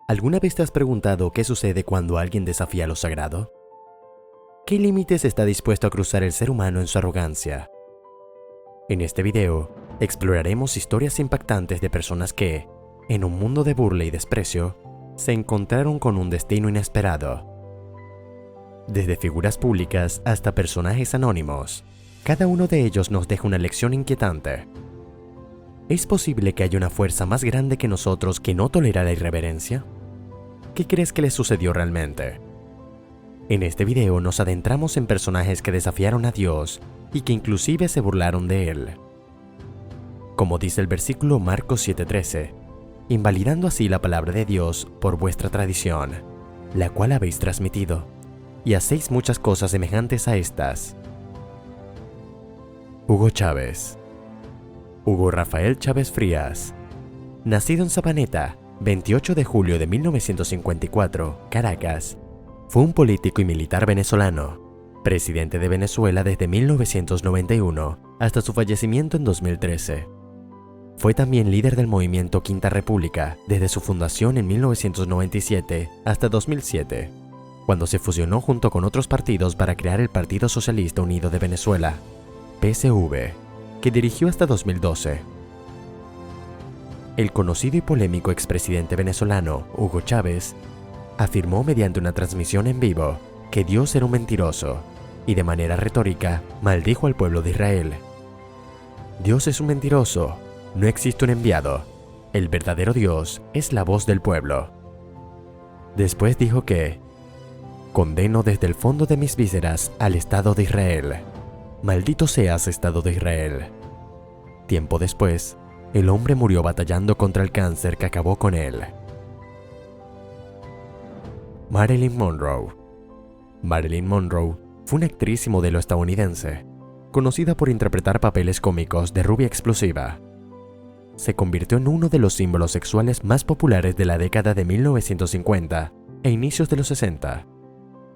¿Alguna vez te has preguntado qué sucede cuando alguien desafía lo sagrado? ¿Qué límites está dispuesto a cruzar el ser humano en su arrogancia? En este video, exploraremos historias impactantes de personas que, en un mundo de burla y desprecio, se encontraron con un destino inesperado. Desde figuras públicas hasta personajes anónimos, cada uno de ellos nos deja una lección inquietante. ¿Es posible que haya una fuerza más grande que nosotros que no tolera la irreverencia? ¿Qué crees que les sucedió realmente? En este video nos adentramos en personajes que desafiaron a Dios y que inclusive se burlaron de Él. Como dice el versículo Marcos 7:13, invalidando así la palabra de Dios por vuestra tradición, la cual habéis transmitido, y hacéis muchas cosas semejantes a estas. Hugo Chávez. Hugo Rafael Chávez Frías. Nacido en Sabaneta, 28 de julio de 1954, Caracas, fue un político y militar venezolano, presidente de Venezuela desde 1991 hasta su fallecimiento en 2013. Fue también líder del movimiento Quinta República desde su fundación en 1997 hasta 2007, cuando se fusionó junto con otros partidos para crear el Partido Socialista Unido de Venezuela, PSV, que dirigió hasta 2012. El conocido y polémico expresidente venezolano, Hugo Chávez, afirmó mediante una transmisión en vivo que Dios era un mentiroso y de manera retórica maldijo al pueblo de Israel. Dios es un mentiroso, no existe un enviado, el verdadero Dios es la voz del pueblo. Después dijo que, condeno desde el fondo de mis vísceras al Estado de Israel. Maldito seas, Estado de Israel. Tiempo después, el hombre murió batallando contra el cáncer que acabó con él. Marilyn Monroe. Marilyn Monroe fue una actriz y modelo estadounidense, conocida por interpretar papeles cómicos de rubia explosiva. Se convirtió en uno de los símbolos sexuales más populares de la década de 1950 e inicios de los 60,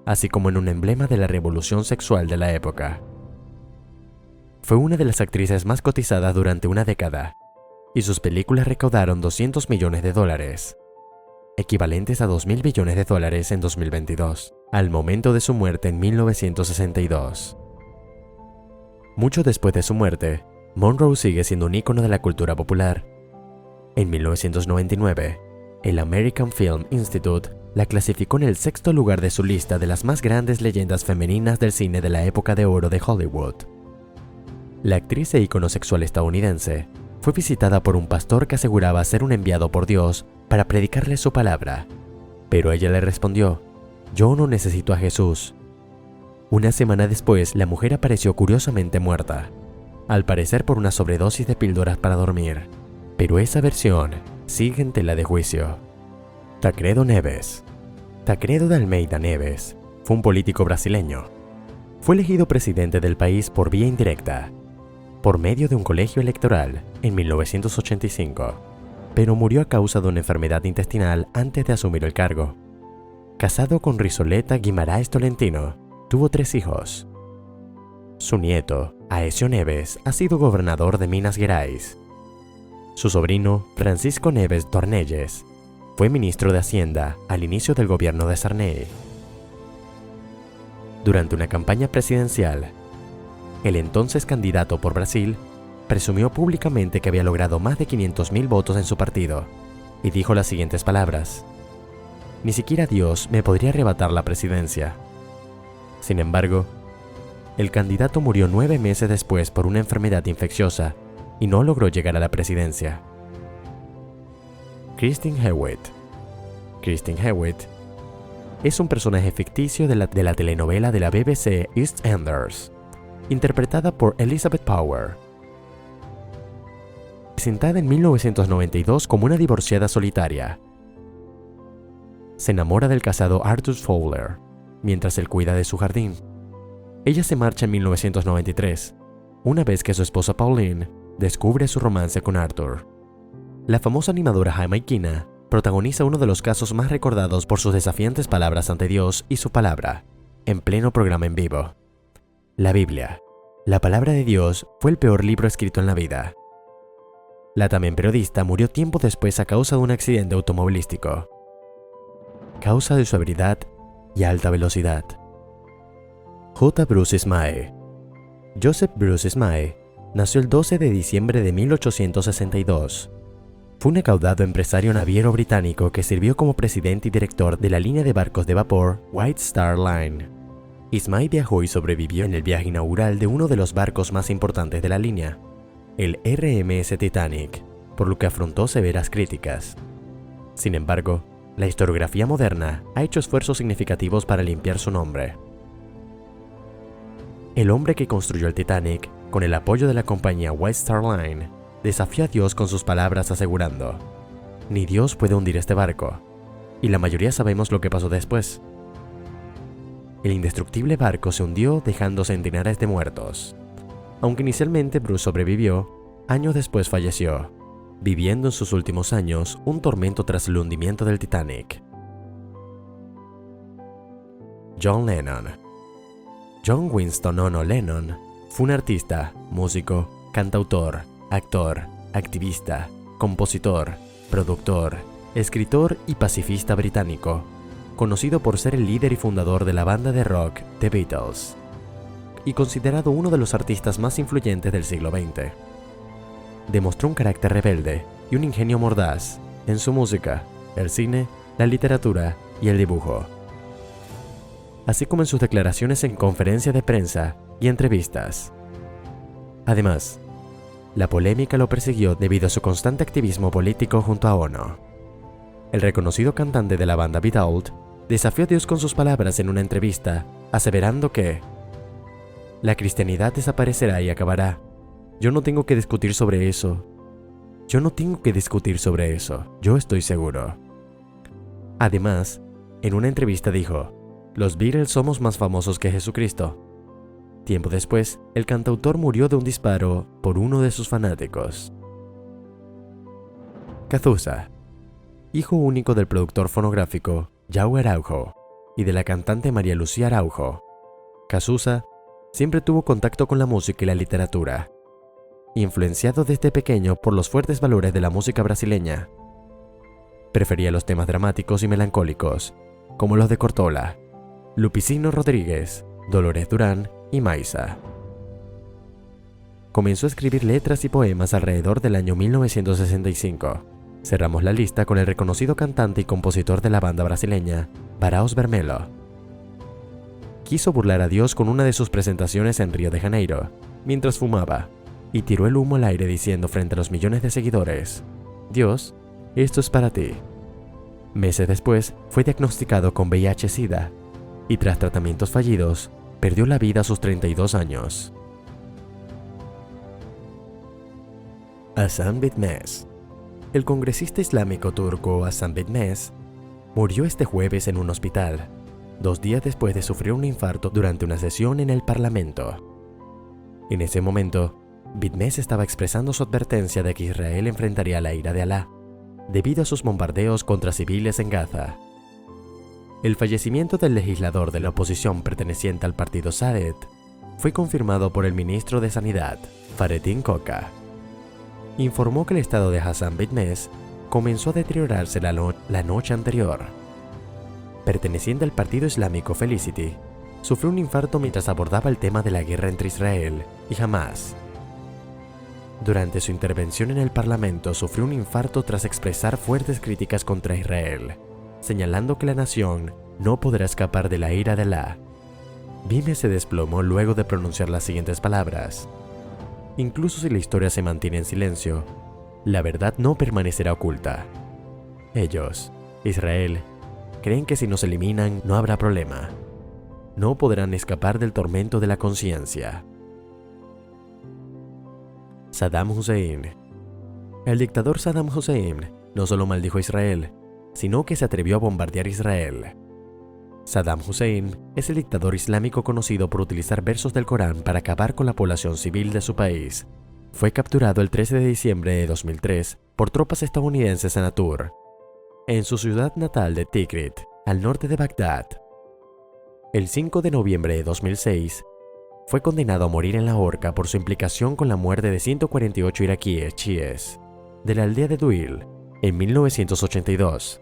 así como en un emblema de la revolución sexual de la época. Fue una de las actrices más cotizadas durante una década, y sus películas recaudaron $200 millones, equivalentes a $2.000 billones en 2022, al momento de su muerte en 1962. Mucho después de su muerte, Monroe sigue siendo un ícono de la cultura popular. En 1999, el American Film Institute la clasificó en el 6º lugar de su lista de las más grandes leyendas femeninas del cine de la época de oro de Hollywood. La actriz e ícono sexual estadounidense fue visitada por un pastor que aseguraba ser un enviado por Dios para predicarle su palabra, pero ella le respondió: «Yo no necesito a Jesús». Una semana después, la mujer apareció curiosamente muerta, al parecer por una sobredosis de píldoras para dormir, pero esa versión sigue en tela de juicio. Tancredo Neves. Tancredo de Almeida Neves fue un político brasileño. Fue elegido presidente del país por vía indirecta, por medio de un colegio electoral, en 1985, pero murió a causa de una enfermedad intestinal antes de asumir el cargo. Casado con Risoleta Guimaraes Tolentino, tuvo 3 hijos. Su nieto, Aécio Neves, ha sido gobernador de Minas Gerais. Su sobrino, Francisco Neves Dornelles, fue ministro de Hacienda al inicio del gobierno de Sarney. Durante una campaña presidencial, el entonces candidato por Brasil presumió públicamente que había logrado más de 500.000 votos en su partido y dijo las siguientes palabras: «Ni siquiera Dios me podría arrebatar la presidencia». Sin embargo, el candidato murió 9 meses después por una enfermedad infecciosa y no logró llegar a la presidencia. Kristen Hewitt. Kristen Hewitt es un personaje ficticio de la telenovela de la BBC EastEnders, interpretada por Elizabeth Power. Presentada en 1992 como una divorciada solitaria, se enamora del casado Arthur Fowler mientras él cuida de su jardín. Ella se marcha en 1993, una vez que su esposa Pauline descubre su romance con Arthur. La famosa animadora jamaiquina protagoniza uno de los casos más recordados por sus desafiantes palabras ante Dios y su palabra, en pleno programa en vivo. La Biblia, la palabra de Dios, fue el peor libro escrito en la vida. La también periodista murió tiempo después a causa de un accidente automovilístico. causa de su habilidad y alta velocidad. J. Bruce Ismay. Joseph Bruce Ismay nació el 12 de diciembre de 1862. Fue un acaudado empresario naviero británico que sirvió como presidente y director de la línea de barcos de vapor White Star Line. Ismay viajó y sobrevivió en el viaje inaugural de uno de los barcos más importantes de la línea, el RMS Titanic, por lo que afrontó severas críticas. Sin embargo, la historiografía moderna ha hecho esfuerzos significativos para limpiar su nombre. El hombre que construyó el Titanic, con el apoyo de la compañía White Star Line, desafió a Dios con sus palabras asegurando: «Ni Dios puede hundir este barco». Y la mayoría sabemos lo que pasó después. El indestructible barco se hundió dejando centenares de muertos. Aunque inicialmente Bruce sobrevivió, años después falleció, viviendo en sus últimos años un tormento tras el hundimiento del Titanic. John Lennon. John Winston Ono Lennon fue un artista, músico, cantautor, actor, activista, compositor, productor, escritor y pacifista británico, conocido por ser el líder y fundador de la banda de rock The Beatles, y considerado uno de los artistas más influyentes del siglo XX. Demostró un carácter rebelde y un ingenio mordaz en su música, el cine, la literatura y el dibujo, así como en sus declaraciones en conferencias de prensa y entrevistas. Además, la polémica lo persiguió debido a su constante activismo político junto a Ono. El reconocido cantante de la banda Beatles desafió a Dios con sus palabras en una entrevista, aseverando que «La cristianidad desaparecerá y acabará. Yo no tengo que discutir sobre eso. Yo estoy seguro». Además, en una entrevista dijo: «Los Beatles somos más famosos que Jesucristo». Tiempo después, el cantautor murió de un disparo por uno de sus fanáticos. Cazuza. Hijo único del productor fonográfico João Araujo y de la cantante María Lucía Araujo, Cazuza siempre tuvo contacto con la música y la literatura, influenciado desde pequeño por los fuertes valores de la música brasileña. Prefería los temas dramáticos y melancólicos, como los de Cortola, Lupicino Rodríguez, Dolores Durán y Maisa. Comenzó a escribir letras y poemas alrededor del año 1965. Cerramos la lista con el reconocido cantante y compositor de la banda brasileña, Baraos Vermelho. Quiso burlar a Dios con una de sus presentaciones en Río de Janeiro, mientras fumaba, y tiró el humo al aire diciendo frente a los millones de seguidores: «Dios, esto es para ti». Meses después, fue diagnosticado con VIH-Sida, y tras tratamientos fallidos, perdió la vida a sus 32 años. Hasan Bitmez. El congresista islámico turco Hasan Bitmez murió este jueves en un hospital, 2 días después de sufrir un infarto durante una sesión en el Parlamento. En ese momento, Bitmez estaba expresando su advertencia de que Israel enfrentaría la ira de Alá, debido a sus bombardeos contra civiles en Gaza. El fallecimiento del legislador de la oposición perteneciente al partido Saadet fue confirmado por el ministro de Sanidad, Fahrettin Koca. Informó que el estado de Hasan Bitmez comenzó a deteriorarse la noche anterior. Perteneciente al partido islámico Felicity, sufrió un infarto mientras abordaba el tema de la guerra entre Israel y Hamas. Durante su intervención en el Parlamento sufrió un infarto tras expresar fuertes críticas contra Israel, señalando que la nación no podrá escapar de la ira de Alá. Bitmez se desplomó luego de pronunciar las siguientes palabras: «Incluso si la historia se mantiene en silencio, la verdad no permanecerá oculta. Ellos, Israel, creen que si nos eliminan no habrá problema. No podrán escapar del tormento de la conciencia». Saddam Hussein. El dictador Saddam Hussein no solo maldijo a Israel, sino que se atrevió a bombardear Israel. Saddam Hussein es el dictador islámico conocido por utilizar versos del Corán para acabar con la población civil de su país. Fue capturado el 13 de diciembre de 2003 por tropas estadounidenses en Atur, en su ciudad natal de Tikrit, al norte de Bagdad. El 5 de noviembre de 2006, fue condenado a morir en la horca por su implicación con la muerte de 148 iraquíes chiíes de la aldea de Duil en 1982.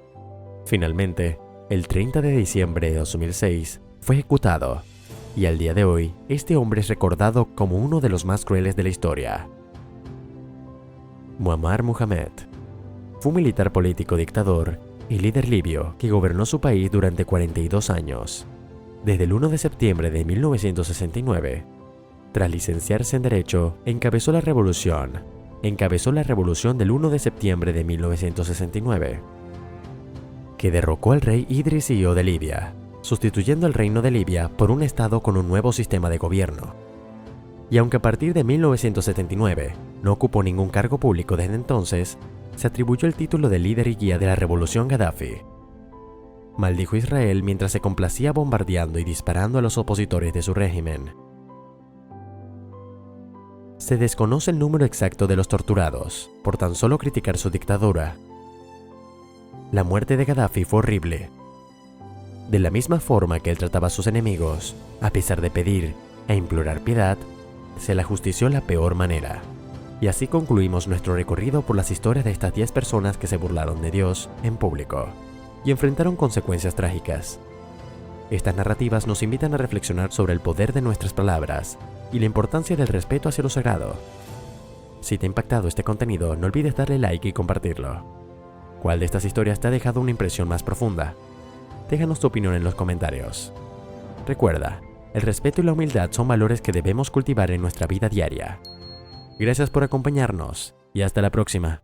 Finalmente, El 30 de diciembre de 2006 fue ejecutado, y al día de hoy este hombre es recordado como uno de los más crueles de la historia. Muammar Mohammed fue un militar político dictador y líder libio que gobernó su país durante 42 años, desde el 1 de septiembre de 1969. Tras licenciarse en Derecho, encabezó la revolución del 1 de septiembre de 1969, que derrocó al rey Idris I de Libia, sustituyendo el reino de Libia por un estado con un nuevo sistema de gobierno. Y aunque a partir de 1979 no ocupó ningún cargo público desde entonces, se atribuyó el título de líder y guía de la revolución Gaddafi. Maldijo a Israel mientras se complacía bombardeando y disparando a los opositores de su régimen. Se desconoce el número exacto de los torturados por tan solo criticar su dictadura. La muerte de Gaddafi fue horrible. De la misma forma que él trataba a sus enemigos, a pesar de pedir e implorar piedad, se le ajustició la peor manera. Y así concluimos nuestro recorrido por las historias de estas 10 personas que se burlaron de Dios en público y enfrentaron consecuencias trágicas. Estas narrativas nos invitan a reflexionar sobre el poder de nuestras palabras y la importancia del respeto hacia lo sagrado. Si te ha impactado este contenido, no olvides darle like y compartirlo. ¿Cuál de estas historias te ha dejado una impresión más profunda? Déjanos tu opinión en los comentarios. Recuerda, el respeto y la humildad son valores que debemos cultivar en nuestra vida diaria. Gracias por acompañarnos y hasta la próxima.